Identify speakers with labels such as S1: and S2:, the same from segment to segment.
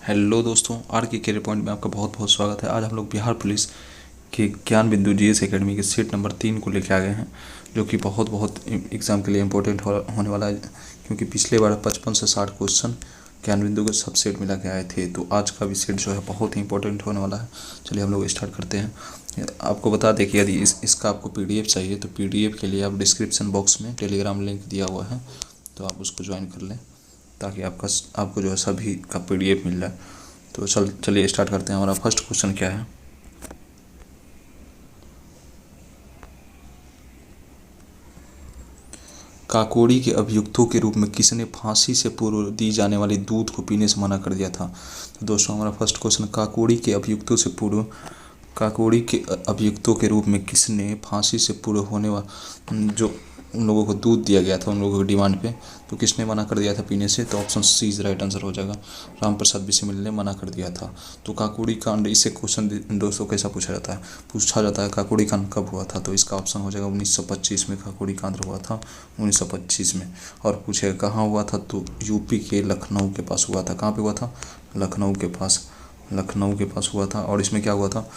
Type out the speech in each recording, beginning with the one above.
S1: Hello दोस्तों, are के career point में आपका बहुत बहुत स्वागत है। आज हम लोग बिहार पुलिस के ज्ञान बिंदु जीएस एकेडमी के सेट नंबर 3 को लेकर आ गए हैं, जो कि बहुत बहुत एग्ज़ाम के लिए इम्पोर्टेंट होने वाला है, क्योंकि पिछले बार 55 से 60 क्वेश्चन ज्ञान बिंदु के सब सेट मिला के आए थे। तो आज का भी सेट जो है बहुत ही इंपॉर्टेंट होने वाला है। चलिए हम लोग स्टार्ट करते हैं। आपको बता दें कि यदि इसका आपको PDF चाहिए तो PDF के लिए आप डिस्क्रिप्शन बॉक्स में टेलीग्राम लिंक दिया हुआ है, तो आप उसको ज्वाइन कर लें ताकि आपको जो है सभी का PDF मिल जाए। तो चलिए स्टार्ट करते हैं। हमारा फर्स्ट क्वेश्चन क्या है? काकोरी के अभियुक्तों के रूप में किसने फांसी से पूर्व दी जाने वाली दूध को पीने से मना कर दिया था? तो दोस्तों हमारा फर्स्ट क्वेश्चन, काकोरी के अभियुक्तों के रूप में किसने फांसी से पूर्व होने वाला जो उन लोगों को दूध दिया गया था, उन लोगों की डिमांड पे, तो किसने मना कर दिया था पीने से? तो option C is right answer हो जाएगा। राम प्रसाद बिस्मिल ने मना कर दिया था। तो काकोरी कांड, इससे क्वेश्चन दोस्तों कैसा पूछा जाता है काकोरी कांड कब हुआ था? तो इसका ऑप्शन हो जाएगा 1925 में काकोरी कांड हुआ था, 1925 में। और पूछेगा कहाँ हुआ था? तो यूपी के लखनऊ के पास हुआ था। कहाँ पे हुआ था? लखनऊ के पास हुआ था। और इसमें क्या हुआ था?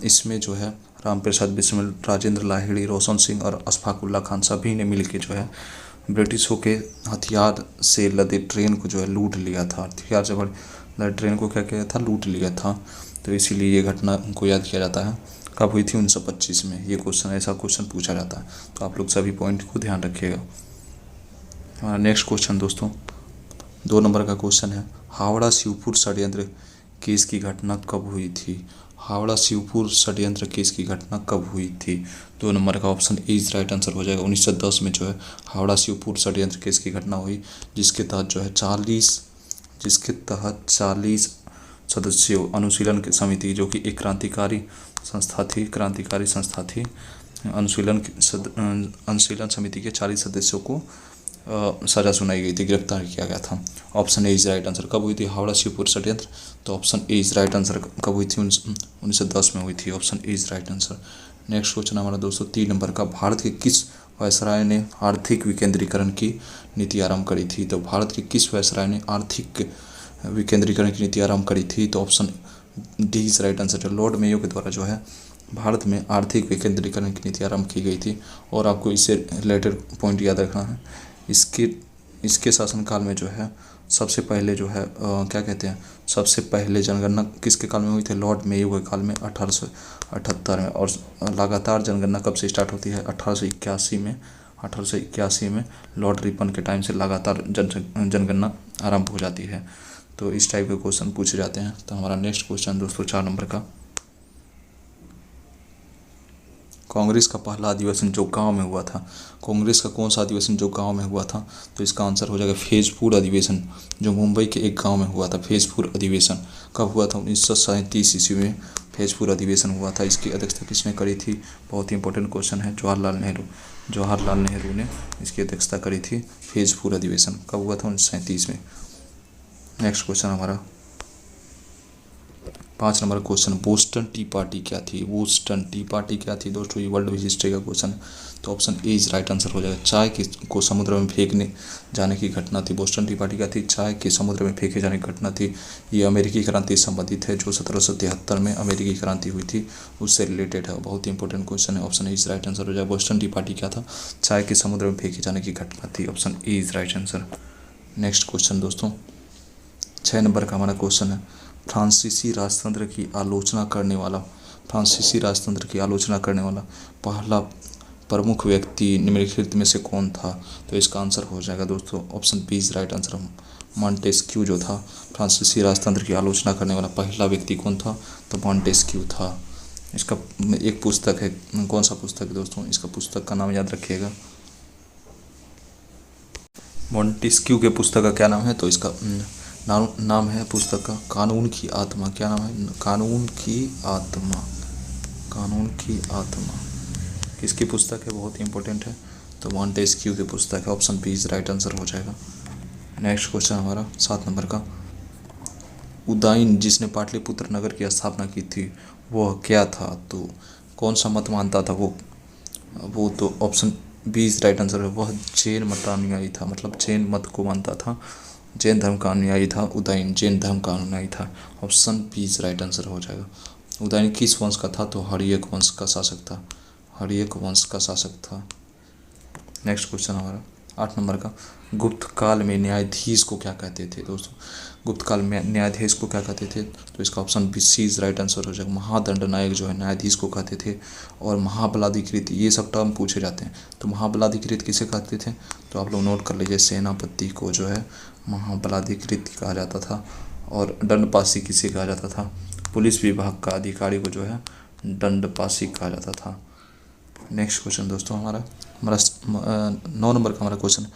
S1: इसमें जो है राम प्रसाद बिस्मिल, राजेंद्र लाहिड़ी, रोशन सिंह और अशफाक उल्ला खान सभी ने मिलकर जो है ब्रिटिशों के हथियार से लदे ट्रेन को जो है लूट लिया था। हथियार से लदे ट्रेन को क्या किया था? लूट लिया था। तो इसीलिए ये घटना को याद किया जाता है। कब हुई थी? 1925 में। ये ऐसा क्वेश्चन पूछा जाता है, तो आप लोग सभी पॉइंट को ध्यान रखिएगा। हमारा नेक्स्ट क्वेश्चन दोस्तों 2 नंबर का क्वेश्चन है, हावड़ा शिवपुर षड्यंत्र केस की घटना कब हुई थी? हावड़ा शिवपुर षड्यंत्र केस की घटना कब हुई थी? 2 नंबर का option A is right answer हो जाएगा। 1910 में जो है हावड़ा शिवपुर षड्यंत्र केस की घटना हुई, जिसके तहत 40 सदस्यों अनुशीलन की समिति, जो कि एक क्रांतिकारी संस्था थी, अनुशीलन समिति के 40 सदस्यों को सजा सुनाई गई थी, गिरफ्तार किया गया था। Option A is right answer. कब हुई थी हावड़ा शिवपुर षड्यंत्र? तो option A is right answer. कब हुई थी? 1910 में हुई थी। Option A is right answer. Next question हमारा दोस्तों 3 नंबर का, भारत के किस वायसराय ने आर्थिक विकेंद्रीकरण की नीति आरंभ करी थी? तो भारत के किस वायसराय ने आर्थिक विकेंद्रीकरण की नीति आरंभ करी थी? तो option D is right answer. Lord Mayo के द्वारा जो है भारत में आर्थिक विकेंद्रीकरण की नीति आरंभ की गई थी। और आपको इससे रिलेटेड पॉइंट याद रखना है, इसके शासनकाल में जो है सबसे पहले जो है क्या कहते हैं, सबसे पहले जनगणना किसके काल में हुई थी? लॉर्ड मेयो के काल में 1878 में। और लगातार जनगणना कब से स्टार्ट होती है? 1881 में लॉर्ड रिपन के टाइम से लगातार जनगणना आरंभ हो जाती है। तो इस टाइप के क्वेश्चन पूछे जाते हैं। तो हमारा नेक्स्ट क्वेश्चन दोस्तों 4 नंबर का, कांग्रेस का पहला अधिवेशन जो गांव में हुआ था, कांग्रेस का कौन सा अधिवेशन जो गांव में हुआ था? तो इसका आंसर हो जाएगा फैजपुर अधिवेशन, जो मुंबई के एक गांव में हुआ था। फैजपुर अधिवेशन कब हुआ था? 1937 ईस्वी में फैजपुर अधिवेशन हुआ था। इसकी अध्यक्षता किसने करी थी? बहुत ही इंपॉर्टेंट क्वेश्चन है। जवाहरलाल नेहरू ने इसकी अध्यक्षता करी थी। फैजपुर अधिवेशन कब हुआ था? 1937 में। नेक्स्ट क्वेश्चन हमारा 5 number question, Boston T party क्या थी? बोस्टन टी पार्टी क्या थी दोस्तों? ये वर्ल्ड हिस्ट्री का क्वेश्चन है। तो option A is right answer हो जाएगा। चाय को समुद्र में फेंकने जाने की घटना थी। बोस्टन टी पार्टी क्या थी? चाय के समुद्र में फेंके जाने की घटना थी। ये अमेरिकी क्रांति से संबंधित है, जो 1773 में अमेरिकी क्रांति हुई थी, उससे रिलेटेड है। बहुत ही इंपॉर्टेंट क्वेश्चन है। Option A is right answer हो जाएगा। बोस्टन टी पार्टी क्या था? चाय के समुद्र में फेंके जाने की घटना थी। Option A is right answer. Next question दोस्तों 6 नंबर का हमारा क्वेश्चन है, फ्रांसीसी राजतंत्र की आलोचना करने वाला पहला प्रमुख व्यक्ति निम्नलिखित में से कौन था? तो इसका आंसर हो जाएगा दोस्तों option B is right answer. Montesquieu जो था, फ्रांसीसी राजतंत्र की आलोचना करने वाला पहला व्यक्ति कौन था? तो मॉन्टेस्क्यू था। इसका एक पुस्तक है, कौन सा पुस्तक है दोस्तों? इसका पुस्तक का नाम याद रखिएगा। मॉन्टेस्क्यू के पुस्तक का क्या नाम है? तो इसका नाम है पुस्तक का कानून की आत्मा। क्या नाम है? कानून की आत्मा किसकी पुस्तक है? बहुत ही इंपॉर्टेंट है। तो मॉन्टेस्क्यू की पुस्तक है। Option B is right answer हो जाएगा। नेक्स्ट क्वेश्चन हमारा 7 नंबर का, उदयन जिसने पाटलिपुत्र नगर की स्थापना की थी वह क्या था? तो कौन सा मत मानता था वो? तो option B is right answer है। वह जैन मतानुयायी था, मतलब जैन मत को मानता था। जैन धर्म का अनुयायी था उदयन, जैन धर्म का अनुयायी था। Option B is right answer हो जाएगा। उदयन किस वंश का था? तो हर्यक वंश का शासक था, हर्यक वंश का शासक था। नेक्स्ट क्वेश्चन हमारा 8 नंबर का, गुप्त काल में न्यायाधीश को क्या कहते थे? दोस्तों गुप्त काल में न्यायाधीश को क्या कहते थे? तो इसका option B C is right answer हो जाएगा। महादंड नायक जो है न्यायाधीश को कहते थे। और महाबलाधिकृत, ये सब टर्म पूछे जाते हैं। तो महाबलाधिकृत किसे कहते थे? तो आप लोग नोट कर लीजिए, सेनापति को जो है महाबलाधिकृत कहा जाता था। और दंडपाशी किसे कहा जाता था? पुलिस विभाग का अधिकारी को जो है दंडपाशी कहा जाता था। नेक्स्ट क्वेश्चन दोस्तों हमारा 9 नंबर का हमारा क्वेश्चन,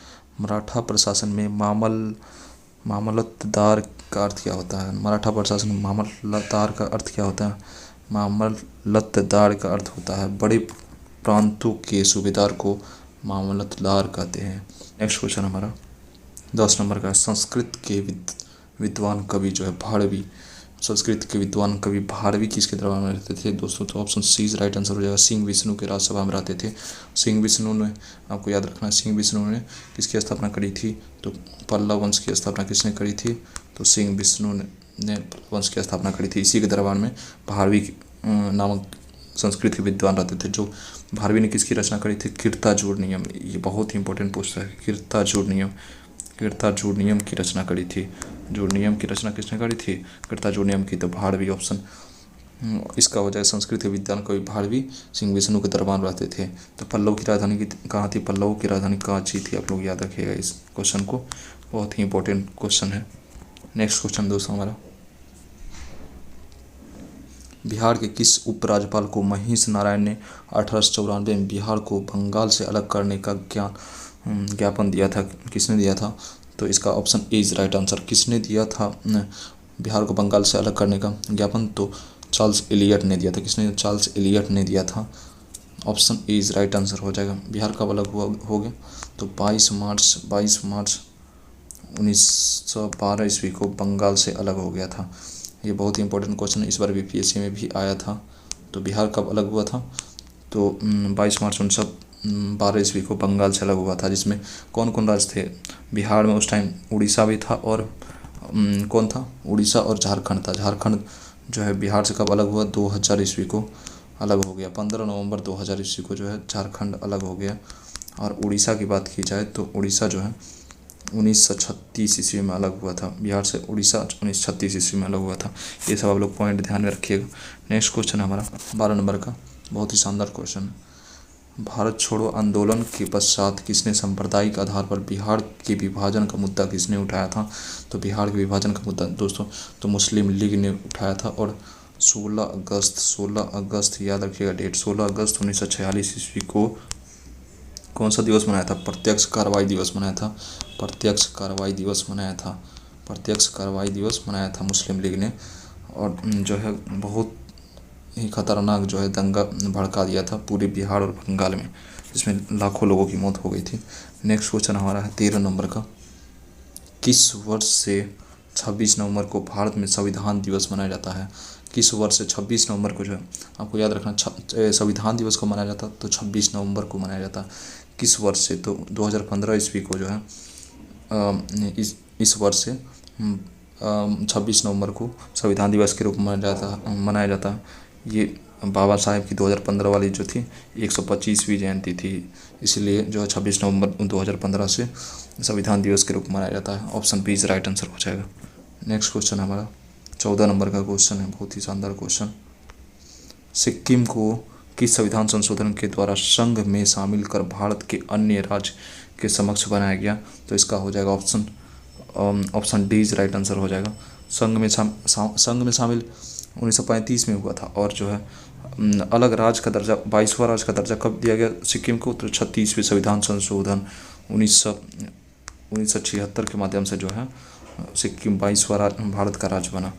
S1: मराठा प्रशासन में मामलतदार का अर्थ क्या होता है? मराठा प्रशासन में मामलतदार का अर्थ क्या होता है? मामलतदार का अर्थ होता है बड़े प्रांतों के सूबेदार को मामलतदार कहते हैं। नेक्स्ट क्वेश्चन हमारा 10 नंबर का, संस्कृत के विद्वान कवि जो है भारवी, संस्कृत के विद्वान कवि भारवी किसके दरबार में रहते थे? दोस्तों तो option C is right answer हो जाएगा। सिंह विष्णु के राजसभा में रहते थे। सिंह विष्णु ने, आपको याद रखना है, सिंह विष्णु ने किसकी स्थापना करी थी? तो पल्लव वंश की स्थापना किसने करी थी? तो सिंह विष्णु ने वंश की स्थापना करी थी। इसी के दरबार में भारवी नामक संस्कृत के विद्वान रहते थे। जो भारवी ने किसकी रचना करी थी? कीर्ताजोड़ नियम, ये बहुत ही इंपॉर्टेंट पूछता है। कीर्ताजोड़ नियम की रचना करी थी। जोड़ नियम की रचना किसने करी थी? कीर्ताजोड़ नियम की। तो भारवी ऑप्शन इसका हो जाए। संस्कृत के विद्वान कवि भारवी सिंह विष्णु के दरबार रहते थे। तो पल्लव की राजधानी कहाँ थी? पल्लव की राजधानी कांची थी। आप लोग याद रखिएगा इस क्वेश्चन को, बहुत ही इंपॉर्टेंट क्वेश्चन है। नेक्स्ट क्वेश्चन दोस्तों हमारा, बिहार के किस उपराज्यपाल को महेश नारायण ने 1894 में बिहार को बंगाल से अलग करने का ज्ञापन दिया था? किसने दिया था? तो इसका option A is right answer. किसने दिया था बिहार को बंगाल से अलग करने का ज्ञापन? तो चार्ल्स एलियट ने दिया था। किसने? चार्ल्स एलियट ने दिया था। Option A is right answer हो जाएगा। बिहार कब अलग हो गया? तो 22 मार्च 1912 ईस्वी को बंगाल से अलग हो गया था। ये बहुत ही इंपॉर्टेंट क्वेश्चन है, इस बार बीपीएससी में भी आया था। तो बिहार कब अलग हुआ था? तो 22 मार्च 1912 ईस्वी को बंगाल से अलग हुआ था। जिसमें कौन कौन राज्य थे बिहार में उस टाइम? उड़ीसा भी था और कौन था? उड़ीसा और झारखंड था। झारखंड जो है बिहार से कब अलग हुआ? 2000 ईस्वी को अलग हो गया। 15 नवंबर 2000 ईस्वी को जो है झारखंड अलग हो गया। और उड़ीसा की बात की जाए तो उड़ीसा जो है 1936 ईस्वी में अलग हुआ था। बिहार से उड़ीसा 1936 ईस्वी में अलग हुआ था। ये सब आप लोग पॉइंट ध्यान में रखिएगा। नेक्स्ट क्वेश्चन हमारा 12 नंबर का, बहुत ही शानदार क्वेश्चन है। भारत छोड़ो आंदोलन के पश्चात किसने सांप्रदायिक आधार पर बिहार के विभाजन का मुद्दा किसने उठाया था? तो बिहार के विभाजन का मुद्दा दोस्तों तो मुस्लिम लीग ने उठाया था। और 16 अगस्त याद रखिएगा डेट, 16 अगस्त 1946 ईस्वी को कौन सा दिवस मनाया था? प्रत्यक्ष कार्रवाई दिवस मनाया था। प्रत्यक्ष कार्रवाई दिवस मनाया था मुस्लिम लीग ने। और जो है बहुत ही खतरनाक जो है दंगा भड़का दिया था पूरे बिहार और बंगाल में, जिसमें लाखों लोगों की मौत हो गई थी। नेक्स्ट क्वेश्चन हमारा है 13 नंबर का, किस वर्ष से 26 नवंबर को भारत में संविधान दिवस मनाया जाता है? किस वर्ष से 26 नवंबर को जो है आपको याद रखना, संविधान दिवस को मनाया जाता तो 26 नवंबर को मनाया जाता। किस वर्ष से? तो 2015 ईस्वी को जो है इस वर्ष से 26 नवंबर को संविधान दिवस के रूप में मनाया जाता है। ये बाबा साहेब की 2015 वाली जो थी 125वीं जयंती थी, इसलिए जो है 26 नवंबर 2015 से संविधान दिवस के रूप में मनाया जाता है। Option B is right answer हो जाएगा। नेक्स्ट क्वेश्चन हमारा 14 नंबर का क्वेश्चन है, बहुत ही शानदार क्वेश्चन। सिक्किम को किस संविधान संशोधन के द्वारा संघ में शामिल कर भारत के अन्य राज्य के समक्ष बनाया गया? तो इसका हो जाएगा option D is right answer हो जाएगा। संघ में शामिल 1935 में हुआ था। और जो है अलग राज्य का दर्जा, 22वां राज्य का दर्जा कब दिया गया सिक्किम को? तो 36वें संविधान संशोधन 1976 के माध्यम से जो है सिक्किम 22वां भारत का राज्य बना।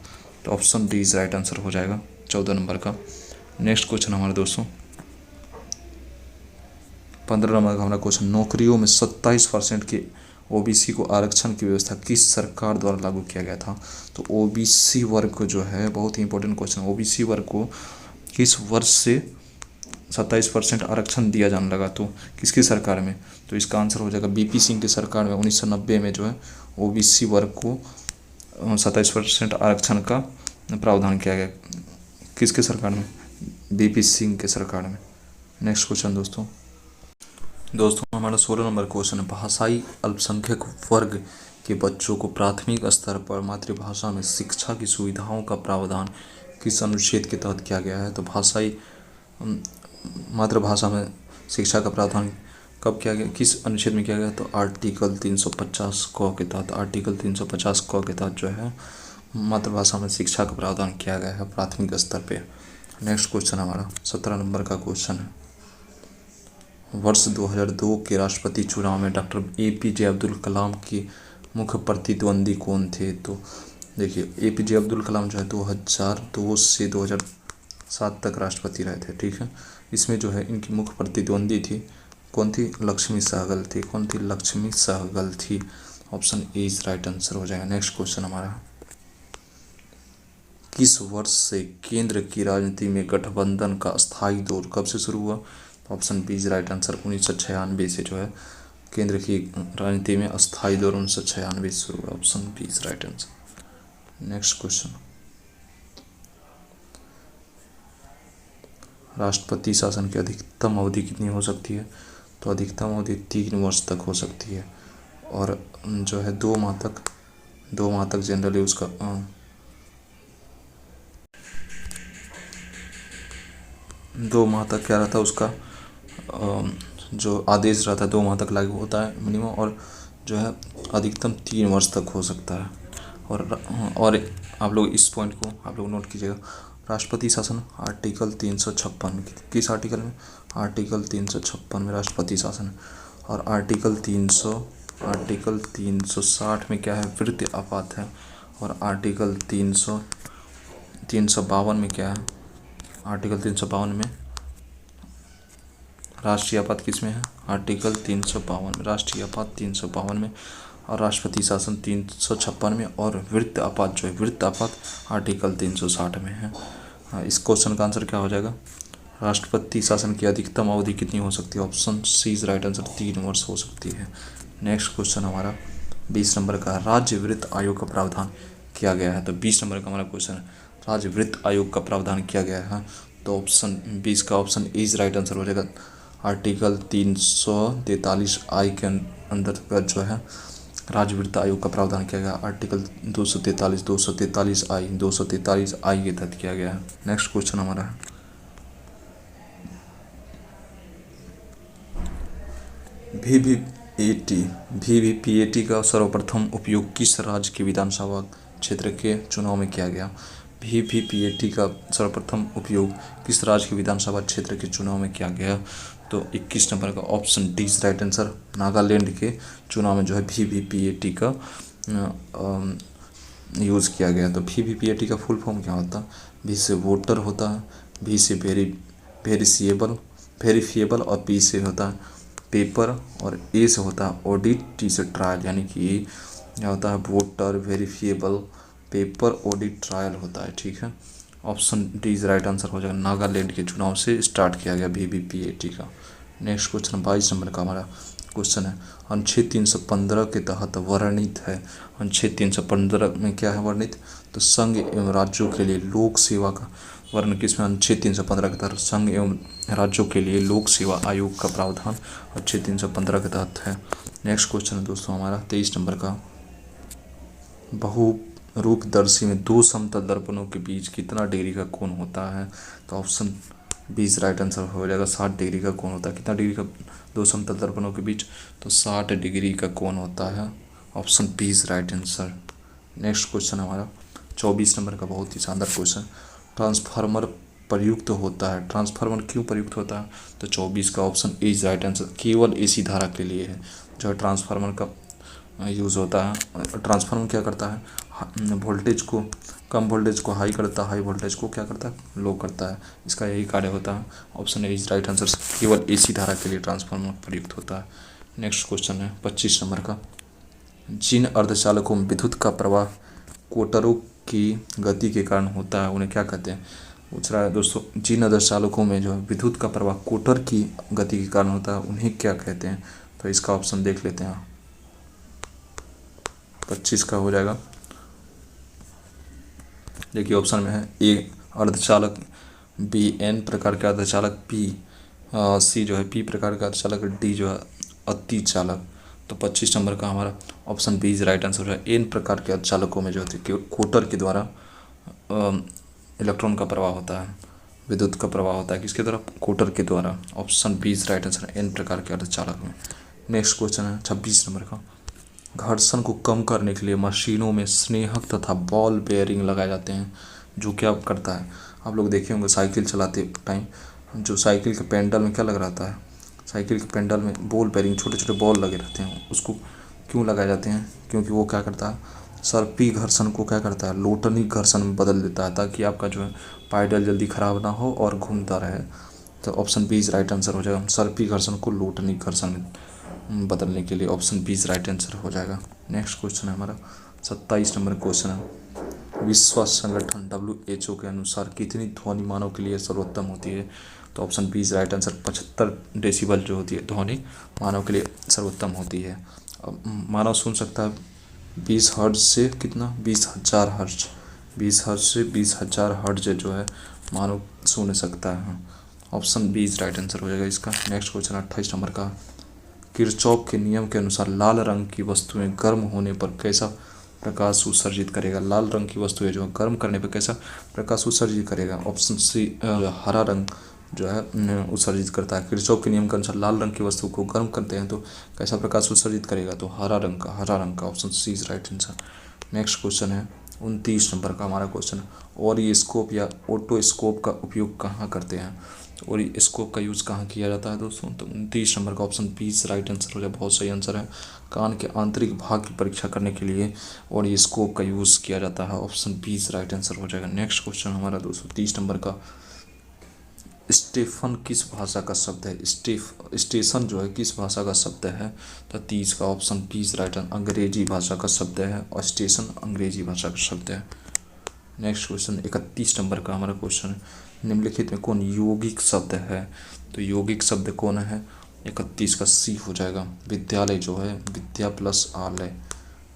S1: तो option D is right answer हो जाएगा 14 नंबर का। नेक्स्ट क्वेश्चन हमारे दोस्तों 15 नंबर का हमारा क्वेश्चन, नौकरियों में 27% के ओबीसी को आरक्षण की व्यवस्था किस सरकार द्वारा लागू किया गया था? तो ओबीसी वर्ग को जो है बहुत ही इंपॉर्टेंट क्वेश्चन, ओबीसी वर्ग को किस वर्ष से 27% आरक्षण दिया जाने लगा, तो किसकी सरकार में? तो इसका आंसर हो जाएगा बीपी सिंह की सरकार में 1990 में जो है ओबीसी वर्ग को 27% आरक्षण का प्रावधान किया गया। किसके सरकार में? बीपी सिंह के सरकार में। नेक्स्ट क्वेश्चन दोस्तों हमारा 16 नंबर क्वेश्चन है, भाषाई अल्पसंख्यक वर्ग के बच्चों को प्राथमिक स्तर पर मातृभाषा में शिक्षा की सुविधाओं का प्रावधान किस अनुच्छेद के तहत किया गया है? तो भाषाई मातृभाषा में शिक्षा का प्रावधान कब किया गया, किस अनुच्छेद में किया गया? तो आर्टिकल 350 क के तहत, आर्टिकल 350 क के तहत जो है मातृभाषा में शिक्षा का प्रावधान किया गया है प्राथमिक स्तर पे। नेक्स्ट क्वेश्चन हमारा 17 नंबर का क्वेश्चन है, वर्ष 2002 के राष्ट्रपति चुनाव में डॉक्टर एपीजे अब्दुल कलाम के मुख्य प्रतिद्वंदी कौन थे? तो देखिए एपीजे अब्दुल कलाम जो है 2002 से 2007 तक राष्ट्रपति रहे थे, ठीक है। इसमें जो है इनकी मुख्य प्रतिद्वंदी थी, कौन थी? लक्ष्मी सहगल थी। कौन थी? लक्ष्मी सहगल थी। Option A is right answer हो जाएगा। नेक्स्ट क्वेश्चन हमारा, किस वर्ष से केंद्र की राजनीति में गठबंधन का स्थायी दौर कब से शुरू हुआ? Option B is right answer 1996 से जो है केंद्र की राजनीति में अस्थायी दौर 1996 से शुरू हुआ। Option B is right answer. Next question, राष्ट्रपति शासन की अधिकतम अवधि कितनी हो सकती है? तो अधिकतम अवधि 3 वर्ष तक हो सकती है, और जो है 2 माह तक जनरली उसका 2 माह तक क्या रहता है उसका जो आदेश रहता है 2 माह तक लागू होता है मिनिमम, और जो है अधिकतम 3 वर्ष तक हो सकता है। और आप लोग इस पॉइंट को आप लोग नोट कीजिएगा, राष्ट्रपति शासन आर्टिकल 356, किस आर्टिकल में? आर्टिकल 356 में राष्ट्रपति शासन, और आर्टिकल 360 में क्या है? वृत्ति आपात है, और आर्टिकल 352 में क्या है? आर्टिकल 352 में राष्ट्रीय आपात किस में है? आर्टिकल 352 में राष्ट्रीय आपात 352 में, और राष्ट्रपति शासन 356 में, और वृत्त आपात जो है वृत्त आपात आर्टिकल 360 में है। इस क्वेश्चन का आंसर क्या हो जाएगा? राष्ट्रपति शासन की अधिकतम अवधि कितनी हो सकती है? Option C is right answer 3 वर्ष हो सकती है। नेक्स्ट क्वेश्चन हमारा 20 नंबर का, राज्य वित्त आयोग का प्रावधान किया गया है। तो 20 नंबर का हमारा क्वेश्चन है, राज्य वित्त आयोग का प्रावधान किया गया है। तो ऑप्शन 20 का option A is right answer हो जाएगा। आर्टिकल 343 आई के अंतर्गत जो है राज्य वित्त आयोग का प्रावधान किया गया। आर्टिकल 243 आई के तहत किया गया है। नेक्स्ट क्वेश्चन हमारा है, वीवीपीएटी का सर्वप्रथम उपयोग किस राज्य के विधानसभा क्षेत्र के चुनाव में किया गया? वीवीपीएटी का सर्वप्रथम उपयोग किस राज्य के विधानसभा क्षेत्र के चुनाव में किया गया? तो 21 नंबर का option D is right answer. Nagaland के चुनाव में जो है वीवीपीएटी का यूज़ किया गया। तो वीवीपीएटी का फुल फॉर्म क्या होता है? वी से वोटर होता है, वी से वेरीफिएबल, और पी से होता है पेपर, और ए से होता है ऑडिट, टी से ट्रायल, यानी कि क्या होता है? Voter, verifiable, paper, audit, trial होता है, ठीक है। Option D is right answer हो जाएगा। नागालैंड के चुनाव से स्टार्ट किया गया वीवीपीएटी का। नेक्स्ट क्वेश्चन 22 नंबर का हमारा क्वेश्चन है, अनुच्छेद 315 के तहत वर्णित है। अनुच्छेद 315 में क्या है वर्णित? तो संघ एवं राज्यों के लिए लोक सेवा का वर्ण किसमें? अनुच्छेद 315 के तहत संघ एवं राज्यों के लिए लोक सेवा आयोग का प्रावधान अनुच्छेद 315 के तहत है। नेक्स्ट क्वेश्चन है दोस्तों हमारा 23 नंबर का, बहुरूपदर्शी में 2 समतल दर्पणों के बीच कितना डिग्री का कोण होता है? तो option B is right answer हो जाएगा। 60 डिग्री का कोण होता है। कितना डिग्री का 2 समतल दर्पणों के बीच? तो 60 डिग्री का कोण होता है। Option B is right answer. Next question हमारा 24 नंबर का बहुत ही शानदार क्वेश्चन, ट्रांसफार्मर प्रयुक्त होता है। ट्रांसफार्मर क्यों प्रयुक्त होता है? तो 24 का option A is right answer. केवल एसी धारा के लिए है जो है ट्रांसफार्मर का यूज़ होता है। ट्रांसफार्मर क्या करता है? वोल्टेज को, कम वोल्टेज को हाई करता है, हाई वोल्टेज को क्या करता है? लो करता है। इसका यही कार्य होता है। Option A is right answer. केवल एसी धारा के लिए ट्रांसफार्मर प्रयुक्त होता है। नेक्स्ट क्वेश्चन है 25 नंबर का, जिन अर्धचालकों में विद्युत का प्रवाह कोटरों की गति के कारण होता है उन्हें क्या कहते हैं? पूछ रहा है दोस्तों, जिन आदर्श चालकों में जो है विद्युत का प्रवाह कोटर की गति के कारण होता है उन्हें क्या कहते हैं? तो इसका ऑप्शन देख लेते हैं। 25 का हो जाएगा। देखिए ऑप्शन में है ए अर्धचालक, बी एन प्रकार के अर्धचालक, बी सी जो है पी प्रकार का अर्धचालक, डी जो है अति चालक। तो 25 नंबर का हमारा option B is right answer है। एन प्रकार के अर्धचालकों में जो होती है कोटर के द्वारा इलेक्ट्रॉन का प्रवाह होता है, विद्युत का प्रवाह होता है किसके द्वारा? कोटर के द्वारा। Option B is right answer है एन प्रकार के अर्धचालक में। नेक्स्ट क्वेश्चन है 26 नंबर का, घर्षण को कम करने के लिए मशीनों में स्नेहक तथा बॉल बेयरिंग लगाए जाते हैं, जो क्या करता है? आप लोग देखे होंगे साइकिल चलाते टाइम जो साइकिल के पेंडल में क्या लग रहता है? साइकिल के पेंडल में बॉल बेयरिंग, छोटे छोटे बॉल लगे रहते हैं। उसको क्यों लगाए जाते हैं? क्योंकि वो क्या करता है, सर्पी घर्षण को क्या करता है, लोटनी घर्षण में बदल देता है, ताकि आपका जो है पाइडल जल्दी खराब ना हो और घूमता रहे। तो option B is right answer हो जाएगा। सर्पी घर्षण को लोटनी घर्षण में बदलने के लिए option B is right answer हो जाएगा। नेक्स्ट क्वेश्चन है हमारा 27 नंबर क्वेश्चन है, विश्व संगठन WHO के अनुसार कितनी ध्वनि मानव के लिए सर्वोत्तम होती है? तो option B is right answer 75 decibel जो होती है ध्वनि मानव के लिए सर्वोत्तम होती है। अब मानव सुन सकता है 20 हर्ट्ज से कितना, 20,000 हर्ट्ज, 20 हर्ट्ज से 20,000 हर्ट्ज जो है मानव सुन सकता है। Option B is right answer हो जाएगा इसका। नेक्स्ट क्वेश्चन 28 नंबर का, किरचॉफ के नियम के अनुसार लाल रंग की वस्तुएं गर्म होने पर कैसा प्रकाश उत्सर्जित करेगा? लाल रंग की वस्तुएं जो गर्म करने पर कैसा प्रकाश उत्सर्जित करेगा? ऑप्शन सी हरा रंग जो है उत्सर्जित करता है। किरचॉफ के नियम के अनुसार लाल रंग की वस्तु को गर्म करते हैं तो कैसा प्रकाश उत्सर्जित करेगा? तो हरा रंग का option C is right answer. Next question है 29 नंबर का हमारा क्वेश्चन, और ये स्कोप या ऑटोस्कोप का उपयोग कहाँ करते हैं? और ये स्कोप का यूज़ कहाँ किया जाता है दोस्तों? तो 29 नंबर का option B is right answer हो जाए, बहुत सही आंसर है। कान के आंतरिक भाग की परीक्षा करने के लिए और ये स्कोप का यूज़ किया जाता है। Option B is right answer हो जाएगा। नेक्स्ट क्वेश्चन हमारा 230 नंबर का, स्टेफन किस भाषा का शब्द है? स्टेशन जो है किस भाषा का शब्द है? तो 30 का option B is right answer, अंग्रेजी भाषा का शब्द है और स्टेशन अंग्रेजी भाषा का शब्द है। नेक्स्ट क्वेश्चन 31 नंबर का हमारा क्वेश्चन है, निम्नलिखित में कौन यौगिक शब्द है? तो यौगिक शब्द कौन है? 31 का सी हो जाएगा। विद्यालय जो है विद्या प्लस आलय,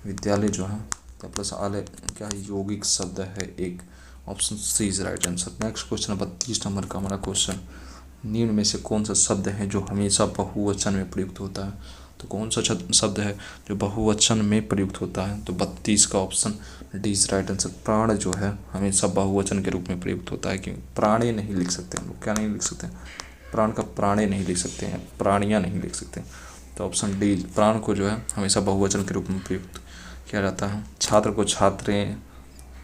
S1: विद्यालय जो है विद्या प्लस आलय क्या है? यौगिक शब्द है एक। Option C is right answer. Next question 32 number का हमारा क्वेश्चन, निम्न में से कौन सा शब्द है जो हमेशा बहुवचन में प्रयुक्त होता है? तो कौन सा शब्द है जो बहुवचन में प्रयुक्त होता है? तो 32 का option D is right answer. प्राण जो है हमेशा बहुवचन के रूप में प्रयुक्त होता है, क्योंकि प्राणे नहीं लिख सकते हम लोग, क्या नहीं लिख सकते? प्राण का प्राणे नहीं लिख सकते हैं, प्राणियाँ नहीं लिख सकते। तो ऑप्शन डी, प्राण को जो है हमेशा बहुवचन के रूप में प्रयुक्त किया जाता है। छात्र को छात्रें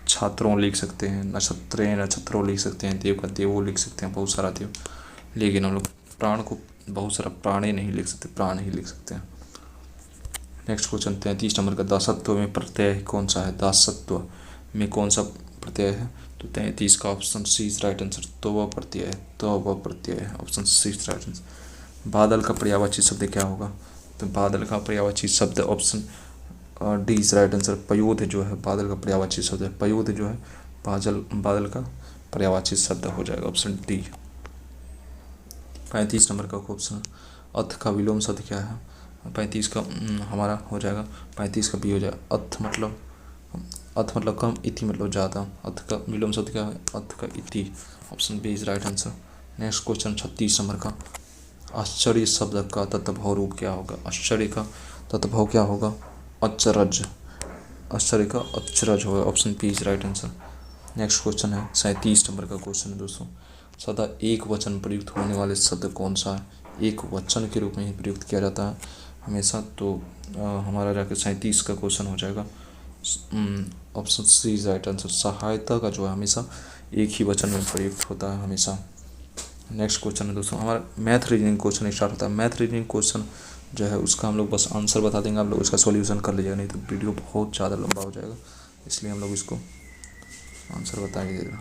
S1: छात्रों लिख सकते हैं, नक्षत्रें नक्षत्रों लिख सकते हैं, देव का देवो लिख सकते हैं, बहुत सारा देव, लेकिन हम लोग प्राण को बहुत सारा प्राणी नहीं लिख सकते, प्राण ही लिख सकते हैं। नेक्स्ट क्वेश्चन 33 नंबर का, दासत्व में प्रत्यय कौन सा है? दासत्व में कौन सा प्रत्यय है? तो 33 का option C is right answer, तो वह प्रत्यय है, तो वह प्रत्यय है, option C is right answer. बादल का पर्यायवाची शब्द क्या होगा? तो बादल का पर्यायवाची शब्द option D is right answer, पयोध जो है बादल का पर्यायवाची शब्द है, पयोध जो है बादल का पर्यायवाची शब्द हो जाएगा, ऑप्शन डी। 35 नंबर का क्वेश्चन, अथ का विलोम शब्द क्या है? 35 का हमारा हो जाएगा, 35 का बी हो जाएगा। अथ मतलब कम, इति मतलब ज़्यादा। अथ का विलोम शब्द क्या है? अथ का इति, option B is right answer. Next question 36 number का, आश्चर्य शब्द का तत्भव रूप क्या होगा? आश्चर्य का तत्भव क्या होगा? अचरज, आश्चर्य का अचरज होगा, option P is right answer. Next question है 37 नंबर का क्वेश्चन है दोस्तों, सदा एक वचन प्रयुक्त होने वाले शब्द कौन सा है? एक वचन के रूप में ही प्रयुक्त किया जाता है हमेशा। तो हमारा जाकर 37 का क्वेश्चन हो जाएगा, option C is right answer. सहायता का जो है हमेशा एक ही वचन में प्रयुक्त होता है हमेशा। नेक्स्ट क्वेश्चन है दोस्तों, हमारा मैथ रीजनिंग क्वेश्चन स्टार्ट होता है। मैथ रीजनिंग क्वेश्चन जो है उसका हम लोग बस आंसर बता देंगे, आप लोग उसका सॉल्यूशन कर लीजिएगा, नहीं तो वीडियो बहुत ज़्यादा लंबा हो जाएगा, इसलिए हम लोग इसको आंसर बता ही देगा।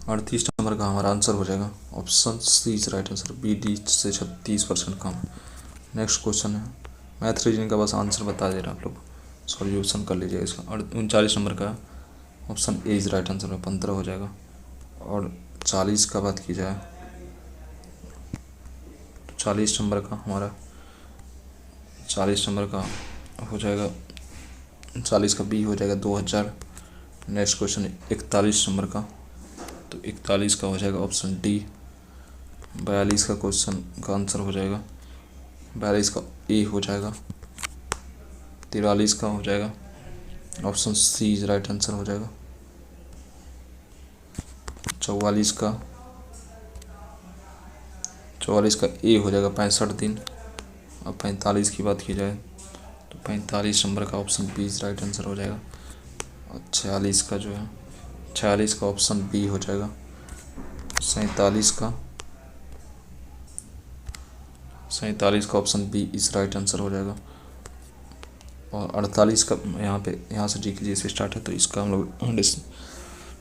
S1: 38 नंबर का हमारा आंसर हो जाएगा, option C is right answer, BD से 36% कम। नेक्स्ट क्वेश्चन है मैथ रीजनिंग का, बस आंसर बता दे रहा आप लोग सॉल्यूशन कर लीजिएगा इसका। और 39 नंबर का option A is right answer में 15 हो जाएगा। और 40 का बात की जाए तो 40 नंबर का हमारा 40 नंबर का हो जाएगा, 40 का बी हो जाएगा 2000। नेक्स्ट क्वेश्चन 41 नंबर का, तो 41 का हो जाएगा ऑप्शन डी। 42 का क्वेश्चन का आंसर हो जाएगा, 42 का ए हो जाएगा। 43 का हो जाएगा option C is right answer हो जाएगा। 44 का ए हो जाएगा 65 दिन। और 45 की बात की जाए तो 45 नंबर का option B is right answer हो जाएगा। और 46 का जो है 46 का ऑप्शन बी हो जाएगा। 47 का option B is right answer हो जाएगा। और 48 का यहाँ से जी से स्टार्ट है, तो इसका हम लोग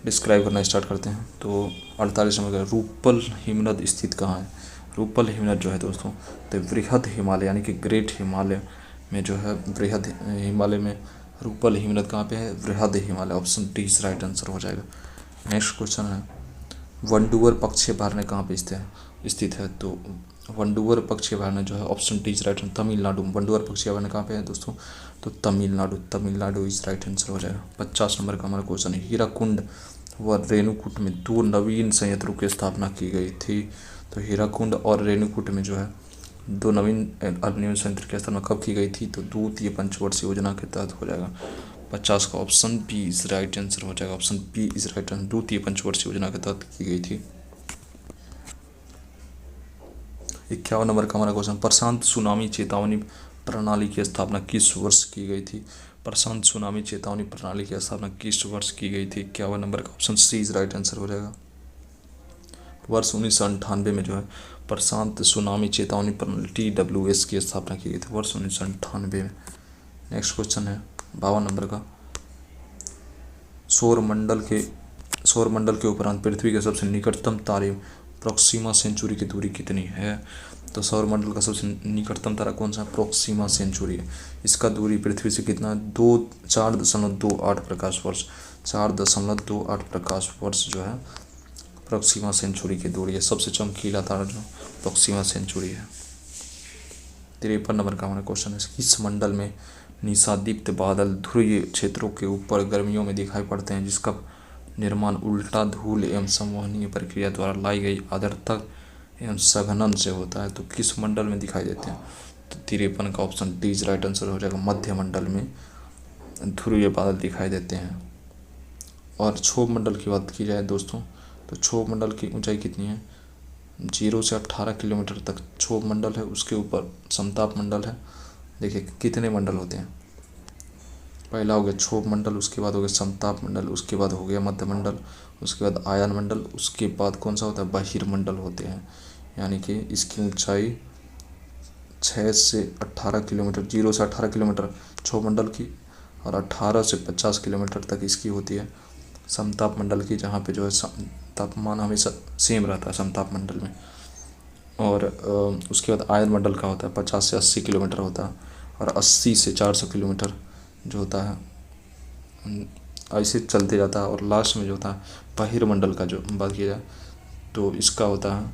S1: डिस्क्राइब करना स्टार्ट करते हैं। तो 48 नंबर का रूपल हिमनद स्थित कहाँ है। रूपल हिमनद जो है दोस्तों, तो वृहद हिमालय यानी कि ग्रेट हिमालय में जो है, वृहद हिमालय में रूपल हिमनद कहाँ पे है, वृहद Himalaya. Option D is right answer हो जाएगा। नेक्स्ट क्वेश्चन है वंडूवर पक्षी अभयारण्य कहाँ पे स्थित है। तो वंडूवर पक्षी अभयारण्य जो है option D is right answer, Tamil Nadu. Vaduvoor पक्षी अभयारण्य कहाँ पे है दोस्तों, तो तमिलनाडु इज राइट आंसर हो जाएगा। 50 नंबर का हमारा क्वेश्चन है हीराकुंड व रेणुकूट में 2 नवीन संयंत्रों की स्थापना की गई थी। तो हीराकुंड और रेणुकूट में जो है 2 नवीन अग्निशमन संयंत्र की स्थापना कब की गई थी, तो द्वितीय पंचवर्षीय योजना के तहत हो जाएगा। 50 का option B is right answer हो जाएगा। Option B is right answer, द्वितीय पंचवर्षीय योजना के तहत की गई थी। 51 नंबर का हमारा क्वेश्चन प्रशांत सुनामी चेतावनी प्रणाली की स्थापना किस वर्ष की गई थी। प्रशांत सुनामी चेतावनी प्रणाली की स्थापना किस वर्ष की गई थी। 51 नंबर का option C is right answer हो जाएगा। वर्ष 1998 में जो है प्रशांत सुनामी चेतावनी प्रणाली TWS की स्थापना की गई थी, वर्ष 1998 में। नेक्स्ट क्वेश्चन है 52 नंबर का, सौरमंडल के उपरांत पृथ्वी के सबसे निकटतम तारे प्रोक्सिमा सेंचुरी की दूरी कितनी है। तो सौरमंडल का सबसे निकटतम तारा कौन सा है, प्रोक्सिमा सेंचुरी है। इसका दूरी पृथ्वी से कितना है, 4.28 प्रकाश वर्ष। 4.28 प्रकाश वर्ष जो है प्रोक्सिमा सेंचुरी की दूरी है। सबसे चमकीला तारा जो प्रोक्सिमा सेंचुरी है। 53 नंबर का हमारा क्वेश्चन है किस मंडल में निशादीप्त बादल ध्रुवीय क्षेत्रों के ऊपर गर्मियों में दिखाई पड़ते हैं, जिसका निर्माण उल्टा धूल एवं संवहनीय प्रक्रिया द्वारा लाई गई आर्द्रता एवं सघनन से होता है। तो किस मंडल में दिखाई देते हैं, तो 53 का option D is right answer हो जाएगा। मध्य मंडल में ध्रुवीय बादल दिखाई देते हैं। और क्षोभ मंडल की बात की जाए दोस्तों, तो क्षोभ मंडल की ऊंचाई कितनी है, 0 से 18 किलोमीटर तक क्षोभ मंडल है। उसके ऊपर समताप मंडल है। देखिए कितने मंडल होते हैं, पहला हो गया क्षोभ मंडल, उसके बाद हो गया समताप मंडल, उसके बाद हो गया मध्य मंडल, उसके बाद आयन मंडल, उसके बाद कौन सा होता है, बहिर्मंडल होते हैं। यानी कि इसकी ऊंचाई 6 से 18 किलोमीटर, 0 से 18 किलोमीटर क्षोभ मंडल की, और 18 से 50 किलोमीटर तक इसकी होती है समताप मंडल की, जहाँ पे जो है तापमान हमेशा सेम रहता है समताप मंडल में। और उसके बाद आयन मंडल का होता है 50 से 80 किलोमीटर होता है, और 80 से 400 किलोमीटर जो होता है ऐसे चलते जाता है। और लास्ट में जो होता है बहिर्मंडल का जो बात की जाए तो इसका होता है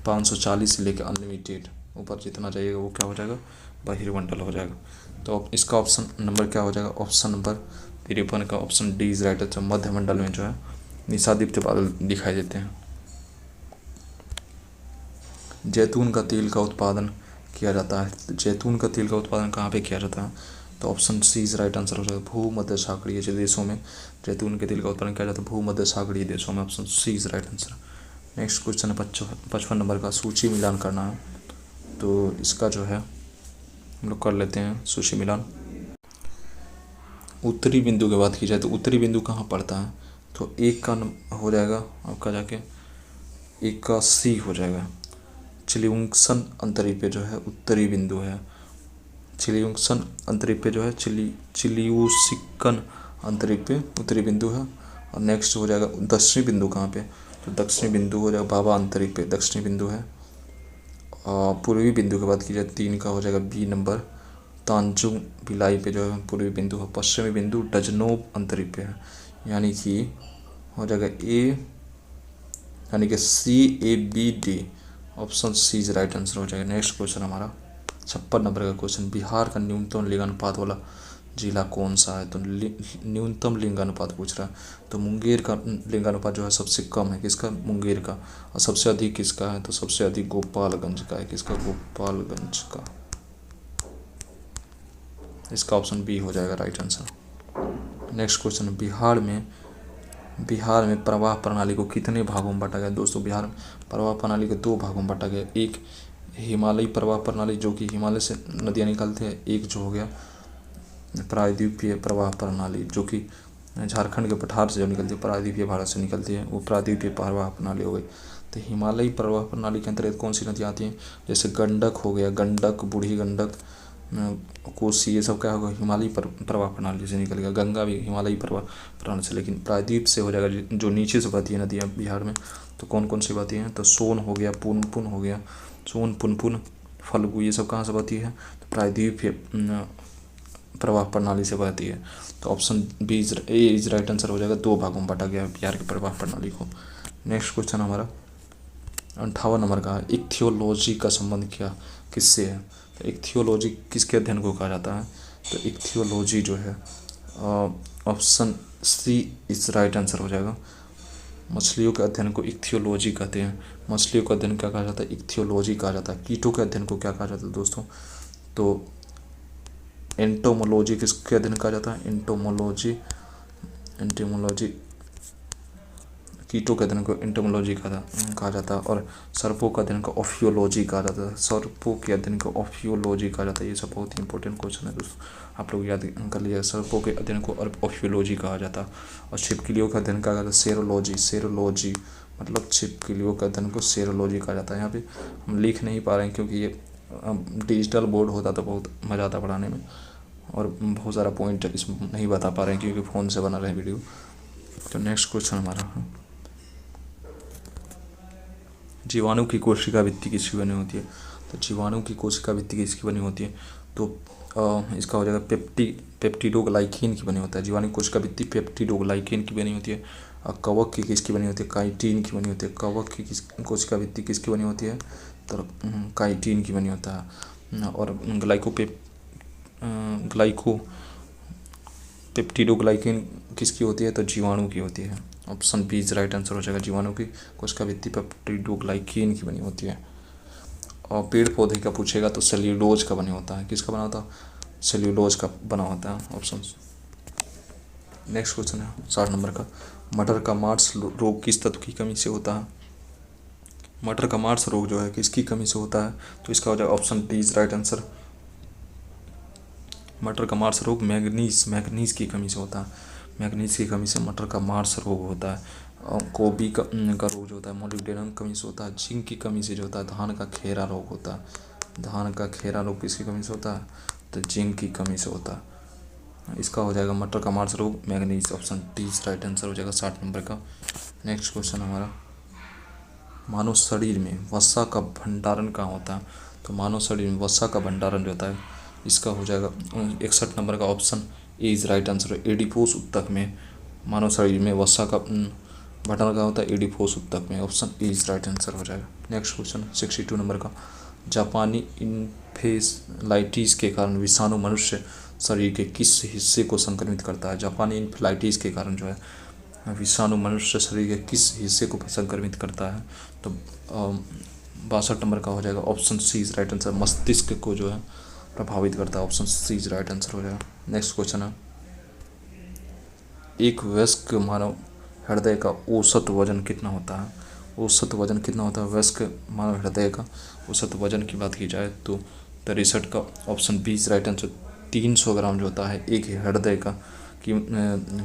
S1: 540 से लेकर अनलिमिटेड, ऊपर जितना जाइएगा वो क्या हो जाएगा, बहिर्मंडल हो जाएगा। तो इसका ऑप्शन नंबर क्या हो जाएगा, ऑप्शन नंबर 53 का ऑप्शन डी इज राइट है। मध्य मंडल में जो है निशादीप्त बादल दिखाई देते हैं। जैतून का तेल का उत्पादन किया जाता है। जैतून का तेल का उत्पादन कहाँ पे किया जाता है, तो option C is right answer हो जाएगा। भूमध्य सागरीय देशों में जैतून के तेल का उत्पादन किया जाता है, भूमध्य सागरीय देशों में। Option C is right answer. Next question है 55 नंबर का, सूची मिलान करना है। तो इसका जो है हम लोग कर लेते हैं सूची मिलान। उत्तरी बिंदु की बात की जाए तो उत्तरी बिंदु कहाँ पड़ता है, तो एक का हो जाएगा आपका जाके, एक का सी हो जाएगा। चिलिउंगसन अंतरिप जो है उत्तरी बिंदु है। चिलिउंगसन अंतरिप जो है चिलिउसिकन अंतरिप उत्तरी बिंदु है। और नेक्स्ट हो जाएगा दक्षिणी बिंदु कहाँ पे, तो दक्षिणी बिंदु हो जाएगा बाबा अंतरिप दक्षिणी बिंदु है। पूर्वी बिंदु की बात की जाए 3 का हो जाएगा बी नंबर, तांजुंग भिलाई पे जो है पूर्वी बिंदु है। पश्चिमी बिंदु डजनोब अंतरिप है, यानी कि हो जाएगा ए यानी कि CABD, option C is right answer हो जाएगा। नेक्स्ट क्वेश्चन हमारा 56 नंबर का क्वेश्चन, बिहार का न्यूनतम लिंगानुपात वाला जिला कौन सा है? तो न्यूनतम लिंगानुपात पूछ रहा है, तो मुंगेर का लिंगानुपात जो है सबसे कम है, किसका? मुंगेर का। और सबसे अधिक किसका है? तो सबसे अधिक गोपालगंज का है, किसका? गोपालगंज का। इसका ऑप्शन बी हो जाएगा right answer. Next question, Bihar में प्रवाह प्रणाली को कितने भागों में बांटा गया? दोस्तों बिहार में प्रवाह प्रणाली को 2 भागों में बांटा गया। एक हिमालयी प्रवाह प्रणाली जो कि हिमालय से नदियाँ निकलती है, एक जो हो गया प्रायद्वीपीय प्रवाह प्रणाली जो कि झारखंड के पठार से जो निकलती है, प्रायद्वीपीय भारत से निकलती है, वो प्रायद्वीपीय प्रवाह प्रणाली हो गई। तो हिमालयी प्रवाह प्रणाली के अंतर्गत कौन सी नदियाँ आती हैं? जैसे गंडक हो गया, गंडक, बूढ़ी गंडक, कोसी, ये सब क्या होगा? हिमालयी प्रवाह प्रणाली से निकल गया। गंगा भी हिमालयी प्रवाह प्रणाली से, लेकिन प्रायद्वीप से हो जाएगा जो नीचे से बहती है नदियाँ बिहार में। तो कौन कौन सी बहती हैं? तो सोन हो गया, पुनपुन हो गया, सोन, पुनपुन, फल्गु, ये सब कहाँ से बहती है? तो प्रायद्वीपीय प्रवाह प्रणाली से बहती है। तो option B A is right answer हो जाएगा। 2 भागों में बांटा गया है बिहार की प्रवाह प्रणाली को। नेक्स्ट क्वेश्चन हमारा 58 नंबर का है, इक्थियोलॉजी का संबंध क्या किससे है? तो इक्थियोलॉजी किसके अध्ययन को कहा जाता है? तो इक्थियोलॉजी जो है option C is right answer हो जाएगा। मछलियों के अध्ययन को इक्थियोलॉजी कहते हैं। मछलियों का अध्ययन क्या कहा जाता है? इक्थियोलॉजी कहा जाता है। कीटों के अध्ययन को क्या कहा जाता है दोस्तों? तो एंटोमोलॉजी किसके अध्ययन कहा जाता है? एंटोमोलॉजी कीटों के अध्ययन को एंटोमोलॉजी कहा जाता है। और सर्पों का अध्ययन को ऑफियोलॉजी कहा जाता है। सर्पों के अध्ययन को ऑफियोलॉजी कहा जाता है। ये सब बहुत ही इंपॉर्टेंट क्वेश्चन है दोस्तों, आप लोग याद कर लीजिएगा। सर्पों के अध्ययन को ऑफियोलॉजी कहा जाता है। और छिपकलियों का अध्ययन कहा जाता है सेरोलॉजी, मतलब छिपकलियों का अध्ययन को सेरोलॉजी कहा जाता है। यहाँ पे हम लिख नहीं पा रहे हैं क्योंकि ये डिजिटल बोर्ड होता तो बहुत मज़ा आता पढ़ाने में, और बहुत सारा पॉइंट इसमें नहीं बता पा रहे हैं क्योंकि फ़ोन से बना रहे हैं वीडियो। तो नेक्स्ट क्वेश्चन हमारा, जीवाणु की कोशिका भित्ति किसकी बनी होती है? तो जीवाणु की कोशिका भित्ति किसकी बनी होती है? तो इसका हो जाएगा पेप्टिडोग्लाइकेन की बनी होता है। जीवाणु कोशिका भित्ति पेप्टिडोग्लाइकेन की बनी होती है। और कवक की किसकी बनी होती है? काइटिन की बनी होती है। कवक की कोशिका भित्ति किसकी बनी होती है? तो काइटिन की बनी होता है। और ग्लाइको पेप्टिडोग्लाइकेन किसकी होती है? तो जीवाणु की होती है। Option B is right answer हो जाएगा। जीवाणु की कोशिका भित्ति पेप्टिडोग्लाइकेन की बनी होती है। और पेड़ पौधे का पूछेगा तो सेल्यूलोज का बना होता है। किसका बना होता है? सेल्यूलोज का बना होता है। ऑप्शन। नेक्स्ट क्वेश्चन है 60 नंबर का, मटर का मार्स रोग किस तत्व की कमी से होता है? मटर का मार्स रोग जो है किसकी कमी से होता है? तो इसका हो जाएगा option D is right answer. मटर का मार्स रोग मैग्नीज की कमी से होता है। मैग्नीज की कमी से मटर का मार्स रोग होता है। और गोभी का रोग जो होता है मोलिब्डेनम कमी से होता है। जिंक की कमी से जो होता है धान का खेरा रोग होता है। धान का खेरा रोग किसकी कमी से होता है? तो जिंक की कमी से होता है। इसका हो जाएगा मटर का मार्स रोग manganese. Option D right answer हो जाएगा 60 नंबर का। नेक्स्ट क्वेश्चन हमारा, मानव शरीर में वसा का भंडारण कहाँ होता है? तो मानव शरीर में वसा का भंडारण जो होता है इसका हो जाएगा 61 नंबर का। Option A is right answer. Adipose ऊतक में मानव शरीर में वसा का भंडारण कहाँ होता है? एडिपोस ऊतक में। Option A is right answer हो जाएगा। नेक्स्ट क्वेश्चन 62 नंबर का, जापानी इन्फेलाइटिस के कारण विषाणु मनुष्य शरीर के किस हिस्से को संक्रमित करता है? जापानी इन्फेलाइटिस के कारण जो है विषाणु मनुष्य शरीर के किस हिस्से को संक्रमित करता है? तो 62 नंबर का हो जाएगा option C is right answer. मस्तिष्क को जो है प्रभावित करता है। Option C is right answer हो जाएगा। नेक्स्ट क्वेश्चन है, एक वयस्क मानव हृदय का औसत वजन कितना होता है? औसत वजन कितना होता है वयस्क मानव हृदय का? औसत वजन की बात की जाए तो 63 का option B is right answer. 300 gram जो होता है एक हृदय का कि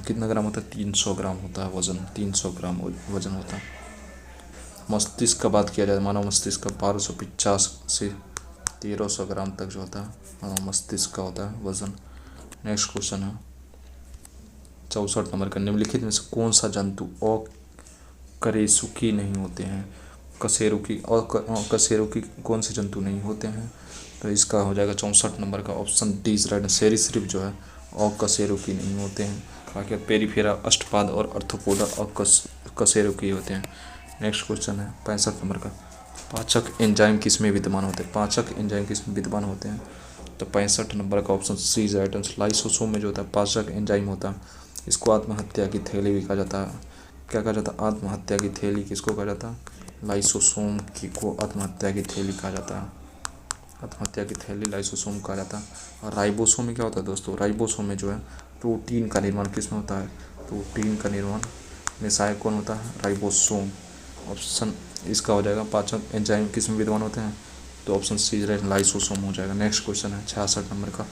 S1: कितना ग्राम होता है? 300 ग्राम होता है वजन। 300 ग्राम वजन होता है। मस्तिष्क का बात किया जाए, मानव मस्तिष्क का 1250 से 1300 ग्राम तक जो होता है मानव मस्तिष्क का होता है वजन। नेक्स्ट क्वेश्चन है 64 नंबर का, निम्नलिखित में से कौन सा जंतु अकशेरुकी नहीं होते हैं? कशेरुकी कौन से जंतु नहीं होते हैं? तो इसका हो जाएगा 64 नंबर का ऑप्शन डी इज राइट। सरीसृप जो है अकशेरुकी नहीं होते हैं। बाकी पेरिफेरा, अष्टपाद और अर्थोपोडा अकशेरुकी होते हैं। नेक्स्ट क्वेश्चन है 65 नंबर का, पाचक एंजाइम किस में विद्यमान होते हैं? पाचक एंजाइम किस में विद्यमान होते हैं? तो 65 नंबर का option C is right answer. Lysosome में जो होता है पाचक एंजाइम होता है, इसको आत्महत्या की थैली भी कहा जाता है। क्या कहा जाता है? आत्महत्या की थैली किसको कहा जाता है? लाइसोसोम की को आत्महत्या की थैली कहा जाता है। आत्महत्या की थैली लाइसोसोम कहा जाता है। और राइबोसोम में क्या होता है दोस्तों? राइबोसोम में जो है प्रोटीन का निर्माण किस में होता है? प्रोटीन का निर्माण में सहायक कौन होता है? राइबोसोम। ऑप्शन इसका हो जाएगा पाचक एंजाइम किस में विद्यमान होते हैं? तो ऑप्शन सी लाइसोसोम हो जाएगा। नेक्स्ट क्वेश्चन है 66 नंबर का,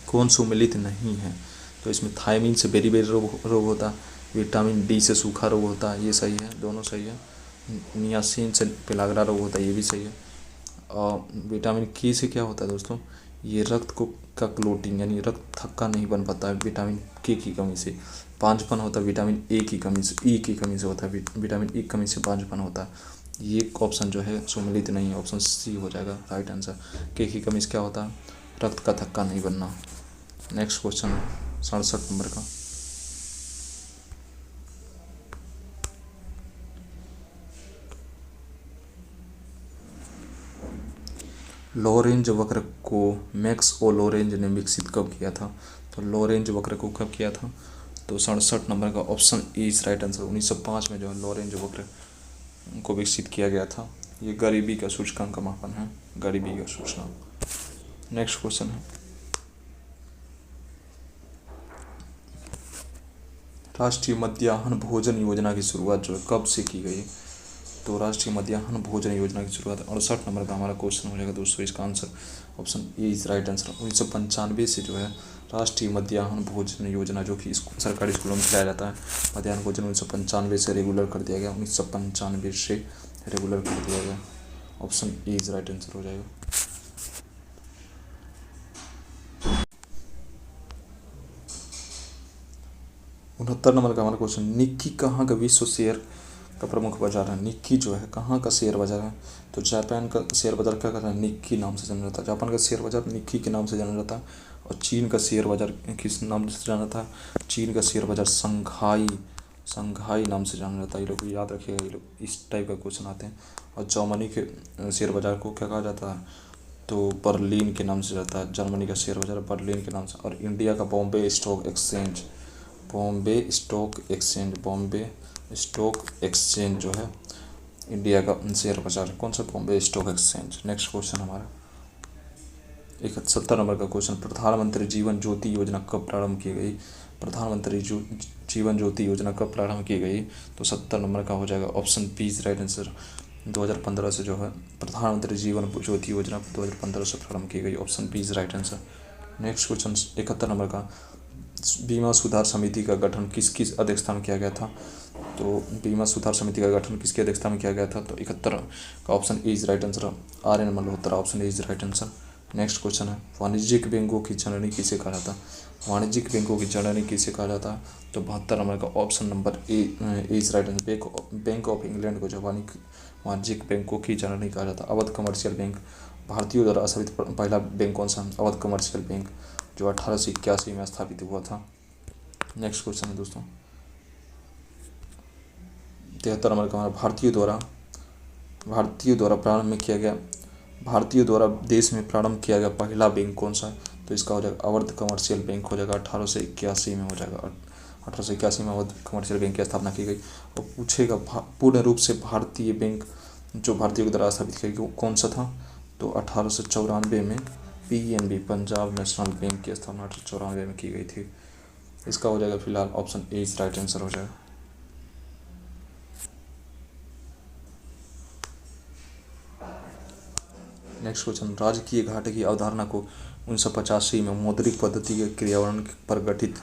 S1: कौन सुमेलित नहीं है? तो इसमें थायमिन से बेरी रोग होता है, विटामिन डी से सूखा रोग होता है, ये सही है, दोनों सही है। नियासिन से पेलाग्रा रोग होता है, ये भी सही है। और विटामिन के से क्या होता है दोस्तों? ये रक्त को का क्लोटिंग यानी रक्त थक्का नहीं बन पाता है विटामिन के की कमी से। पांचपन होता है विटामिन ए की कमी से, ई की कमी से होता है, विटामिन ई की कमी से पांचपन होता है। ये ऑप्शन जो है सुमेलित नहीं है, ऑप्शन सी हो जाएगा राइट आंसर। के की कमी से क्या होता है? रक्त का थक्का नहीं बनना। नेक्स्ट क्वेश्चन है 67 नंबर का, लोरेंज वक्र को मैक्स ओ लोरेंज ने विकसित कब किया था? तो लोरेंज वक्र को कब किया था? तो 67 नंबर का option A is right answer. 1905 में जो है लोरेंज वक्र को विकसित किया गया था। ये गरीबी का सूचकांक का मापन है, गरीबी का सूचकांक। नेक्स्ट क्वेश्चन है, राष्ट्रीय मध्याह्न भोजन योजना की शुरुआत जो है कब से की गई? तो राष्ट्रीय मध्याह्न भोजन योजना की शुरुआत 68 नंबर का हमारा क्वेश्चन हो जाएगा दोस्तों। इसका answer option A is right answer. 1995 से जो है राष्ट्रीय मध्याह्न भोजन योजना जो कि सरकारी स्कूलों में खिलाया जाता है, मध्याह्न भोजन 1995 से रेगुलर कर दिया गया। 1995 से रेगुलर कर दिया गया। Option A is right answer हो जाएगा। 69 नंबर का हमारा क्वेश्चन, निक्की कहाँ का विश्व शेयर का प्रमुख बाजार है? निक्की जो है कहाँ का शेयर बाजार है? तो जापान का शेयर बाजार क्या कहता है? निक्की नाम से जाना जाता है। जापान का शेयर बाजार निक्की के नाम से जाना जाता है। और चीन का शेयर बाजार किस नाम से जाना जाता है? चीन का शेयर बाजार संघाई नाम से जाना जाता है। ये लोग याद रखिएगा, ये लोग इस टाइप का क्वेश्चन आते हैं। और जर्मनी के शेयर बाजार को क्या कहा जाता है? तो बर्लिन के नाम से जाता है। जर्मनी का शेयर बाजार बर्लिन के नाम से। और इंडिया का बॉम्बे स्टॉक एक्सचेंज जो है इंडिया का शेयर बाजार कौन सा? Bombay stock exchange. Next question हमारा 71 नंबर का क्वेश्चन, प्रधानमंत्री जीवन ज्योति योजना कब प्रारंभ की गई? प्रधानमंत्री जीवन ज्योति योजना कब प्रारंभ की गई? तो 70 नंबर का हो जाएगा option B is right answer. 2015 से जो है प्रधानमंत्री जीवन ज्योति योजना 2015 से प्रारंभ की गई। Option B is right answer. Next question 71 number का, बीमा सुधार समिति का गठन किस अध्यक्षता में किया गया था? तो बीमा सुधार समिति का गठन किसकी अध्यक्षता में किया गया था? तो 71 का option A is right answer. R N Malhotra, option A is right answer. Next question है, वाणिज्यिक बैंकों की जननी किसे कहा जाता है? वाणिज्यिक बैंकों की जननी किसे कहा जाता है? तो 72 नंबर का option number A is right answer. Bank of England को जो वाणिज्यिक बैंकों की जननी कहा जाता है। अवध कमर्शियल बैंक भारतीयों द्वारा स्थापित पहला बैंक कौन सा? अवध कमर्शियल बैंक जो 1881 में स्थापित हुआ था। नेक्स्ट क्वेश्चन है दोस्तों 73 नंबर का हमारा, भारतीयों द्वारा प्रारंभ में किया गया, भारतीयों द्वारा देश में प्रारंभ किया गया पहला बैंक कौन सा है? तो इसका हो जाएगा अवध कमर्शियल बैंक हो जाएगा। 1881 में हो जाएगा। 1881 में अवध कमर्शियल बैंक की स्थापना की गई। और पूछेगा पूर्ण रूप से भारतीय बैंक जो भारतीयों के द्वारा स्थापित किया गया कौन सा था? तो 1894 में पीएनबी पंजाब नेशनल बैंक की स्थापना 1894 में की गई थी। इसका हो जाएगा फिलहाल option A is right answer हो जाएगा। नेक्स्ट क्वेश्चन, राजकीय घाटे की अवधारणा को 1985 में मौद्रिक पद्धति के क्रियान्वयन पर गठित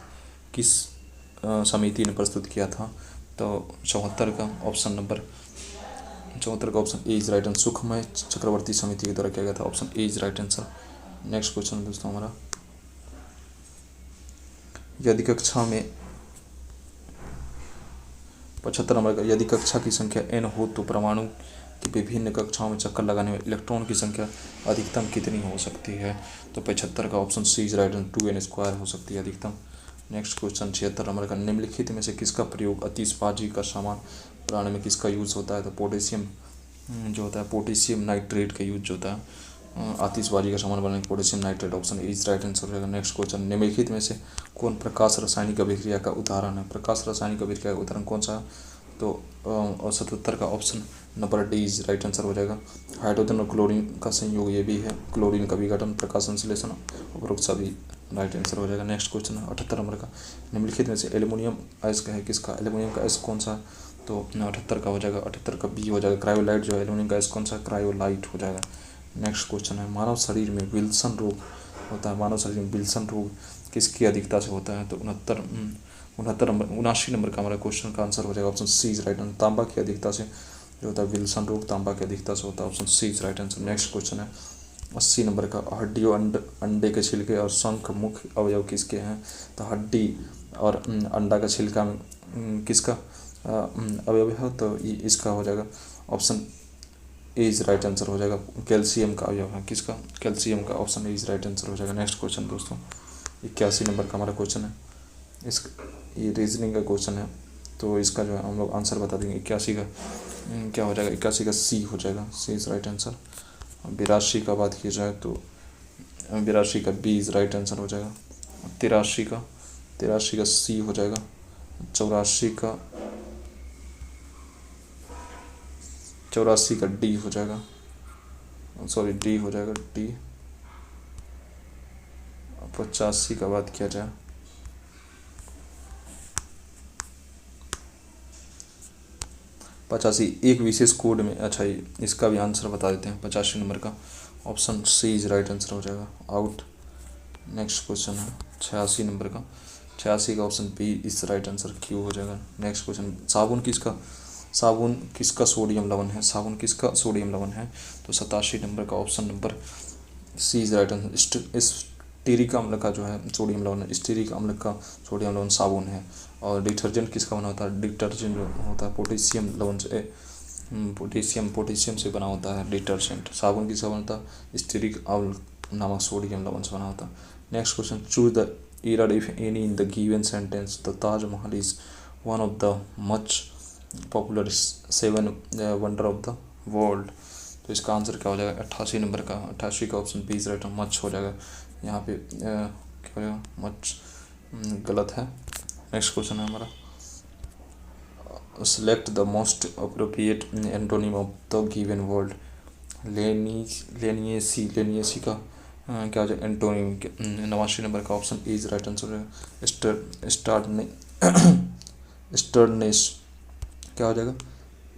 S1: किस समिति ने प्रस्तुत किया था? तो 74 का option A is right answer. सुखमय चक्रवर्ती समिति के द्वारा किया गया था। Option A is right answer. Next question दोस्तों हमारा, यदि कक्षा में 75 नंबर का, यदि कक्षा की संख्या n हो तो परमाणु की विभिन्न कक्षाओं में चक्कर लगाने में इलेक्ट्रॉन की संख्या अधिकतम कितनी हो सकती है? तो 75 का option C is right answer. 2n² हो सकती है अधिकतम। नेक्स्ट क्वेश्चन 76 नंबर का, निम्नलिखित में से किसका प्रयोग आतिशबाजी का सामान बनाने में किसका यूज़ होता है? तो पोटेशियम जो होता है पोटेशियम नाइट्रेट का यूज होता है आतिशबाजी का सामान बनाने में, potassium nitrate option is right answer हो जाएगा। नेक्स्ट क्वेश्चन, निम्नलिखित में से कौन प्रकाश रासायनिक अभिक्रिया का उदाहरण है? प्रकाश रासायनिक अभिक्रिया का उदाहरण कौन सा है? तो 77 का option number D is right answer हो जाएगा। हाइड्रोजन और क्लोरीन का संयोग ये भी है, क्लोरीन का विघटन, प्रकाश संश्लेषण, उपरोक्त सभी राइट आंसर हो जाएगा। नेक्स्ट क्वेश्चन है 78 नंबर का, निम्नलिखित में से एल्यूमिनियम अयस्क है किसका? एल्यूमिनियम का अयस्क कौन सा है? तो 78 का हो जाएगा, 78 का बी हो जाएगा। क्रायोलाइट जो है एल्यूमिनियम का अयस्क कौन सा? क्रायोलाइट हो जाएगा। नेक्स्ट क्वेश्चन है, मानव शरीर में विल्सन रोग होता है, मानव शरीर में विल्सन रोग किसकी अधिकता से होता है? तो 79 नंबर का हमारा क्वेश्चन का आंसर हो जाएगा option C is right answer. तांबा की अधिकता से जो होता है विल्सन रोग, तांबा की अधिकता से होता है, option C is right answer. Next question है 80 नंबर का, हड्डियों अंडे के छिलके और शंख मुख्य अवयव किसके हैं? तो हड्डी और अंडा का छिलका किसका अवयव है? तो इसका हो जाएगा option A is right answer हो जाएगा। कैल्शियम का अवयव है किसका? कैल्शियम का, option A is right answer हो जाएगा। नेक्स्ट क्वेश्चन दोस्तों 81 नंबर का हमारा क्वेश्चन है, इस ये रीजनिंग का क्वेश्चन है, तो इसका जो है हम लोग आंसर बता देंगे। 81 का क्या हो जाएगा? 81 का सी हो जाएगा, सी इज राइट आंसर। 82 का बात की जाए तो 82 का बी इज राइट आंसर हो जाएगा। 83 का सी हो जाएगा। 84 का डी हो जाएगा, सॉरी डी हो जाएगा डी। 85 का बात किया जाए 85 एक विशेष कोड में, अच्छा इसका भी आंसर बता देते हैं। 85 नंबर का option C is right answer हो जाएगा, आउट। नेक्स्ट क्वेश्चन है 86 नंबर का, 86 का option B is right answer, Q हो जाएगा। नेक्स्ट क्वेश्चन, साबुन किसका सोडियम लवण है? साबुन किसका सोडियम लवण है? तो 87 नंबर का option number C is right answer. Stearic अम्ल का जो है सोडियम लवण है, स्टीरिक अम्ल का सोडियम लवण साबुन है। और डिटर्जेंट किसका बना होता है? डिटर्जेंट जो होता है पोटेशियम लवण से, पोटेशियम से बना होता है डिटर्जेंट। साबुन किसका बनता है? स्टीरिक अम्ल नामक सोडियम लवण से बना होता है। Next question, choose the error if any in the given sentence. The Taj Mahal is one of the much popular 7 wonder of the world. तो इसका आंसर क्या हो जाएगा? 88 नंबर का, 88 का option B is right, much हो जाएगा। यहाँ पे क्या हो जाएगा? मच गलत है। नेक्स्ट क्वेश्चन है हमारा, select the most appropriate antonym of the given word. Leniency का क्या हो जाएगा एंटोनिम? 89 नंबर का option A is right answer है। स्टर्नेस क्या हो जाएगा?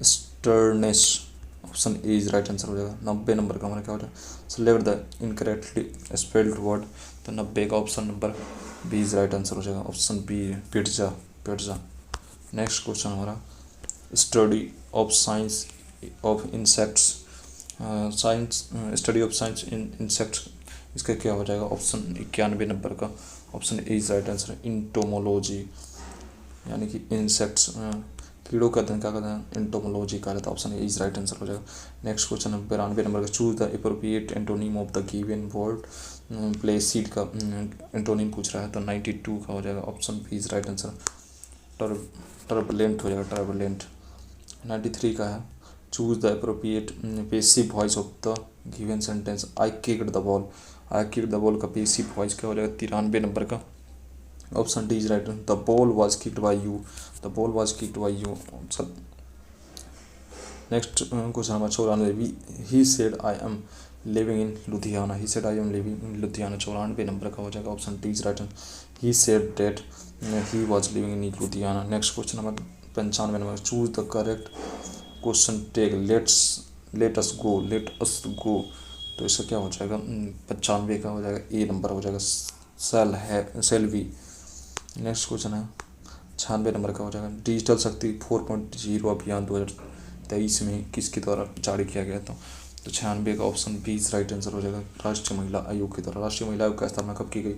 S1: Sternness, option A is right answer हो जाएगा। 90 नंबर का हमारा क्या हो जाएगा? Select the incorrectly spelled word. तो 90 का option number B is right answer हो जाएगा, option B pizza. Next question हमारा, study of science of insects, study of science in insects, इसका क्या हो जाएगा? ऑप्शन 91 नंबर का option A is right answer, entomology, यानी कि इंसेक्ट्स कीड़ों का अध्ययन क्या कहते हैं? इंटोमोलॉजी कहा जाता है, option A is right answer हो जाएगा। नेक्स्ट क्वेश्चन है 92 नंबर का, choose the appropriate antonym of the given word. Placid का एंटोनिम पूछ रहा है, तो 92 का हो जाएगा, option B is right answer, turbulent हो जाएगा, टर्बुलेंट। 93 का है, choose the appropriate passive voice of the given sentence. I kicked the ball, I kicked the ball का पेसिव वॉइस क्या हो जाएगा? 93 नंबर का option D is right. The ball was kicked by you, the ball was kicked by you. Next question number 94, he said I am living in Ludhiana, he said I am living in Ludhiana, 94 number का हो जाएगा, option D is right. He said that he was living in Ludhiana. Next question number 95 number, choose the correct question take let us go. तो इसका क्या हो जाएगा? 95 का हो जाएगा, ए नंबर हो जाएगा, सेल वी। नेक्स्ट क्वेश्चन है 96 नंबर का हो जाएगा, डिजिटल शक्ति 4.0 अभियान 2023 में किसके द्वारा जारी किया गया था? तो 96 का option B is right answer हो जाएगा, राष्ट्रीय महिला आयोग के द्वारा। राष्ट्रीय महिला आयोग का स्थापना कब की गई?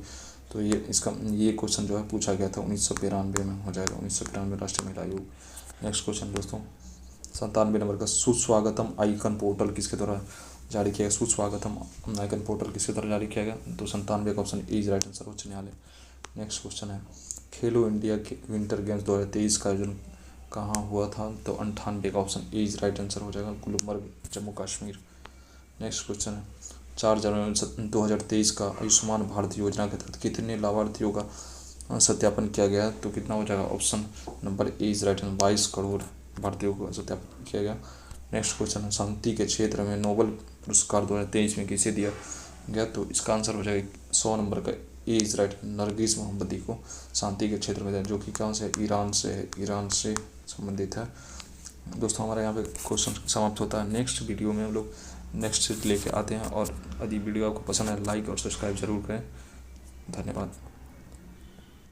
S1: तो ये क्वेश्चन जो है पूछा गया था 1992 में हो जाएगा, 1992 राष्ट्रीय महिला आयोग। नेक्स्ट क्वेश्चन दोस्तों 97 नंबर का, सुस्वागतम आइकन पोर्टल किसके द्वारा जारी किया गया? सुस्वागतम आइकन पोर्टल किसके द्वारा जारी किया गया? तो 97 का option A is right answer, उच्च न्यायालय। नेक्स्ट क्वेश्चन है खेलो इंडिया के विंटर गेम्स 2023 का आयोजन कहाँ हुआ था? तो 98 का option A is right answer हो जाएगा, गुलमर्ग, जम्मू कश्मीर। नेक्स्ट क्वेश्चन है, 4 जनवरी 2023 का आयुष्मान भारत योजना के तहत कितने लाभार्थियों का सत्यापन किया गया? तो कितना हो जाएगा? Option number A is right answer, 22 crore भारतीयों को सत्यापन किया गया। नेक्स्ट क्वेश्चन है, शांति के क्षेत्र में नोबेल पुरस्कार 2023 में किसे दिया गया? तो इसका आंसर हो जाएगा 100 नंबर का ए इज राइट, नरगिस मोहम्मदी को शांति के क्षेत्र में, जो कि कौन से ईरान से है, ईरान से संबंधित है। दोस्तों हमारे यहाँ पे क्वेश्चन समाप्त होता है। नेक्स्ट वीडियो में हम लोग नेक्स्ट लेके आते हैं, और यदि वीडियो आपको पसंद है लाइक और सब्सक्राइब जरूर करें। धन्यवाद।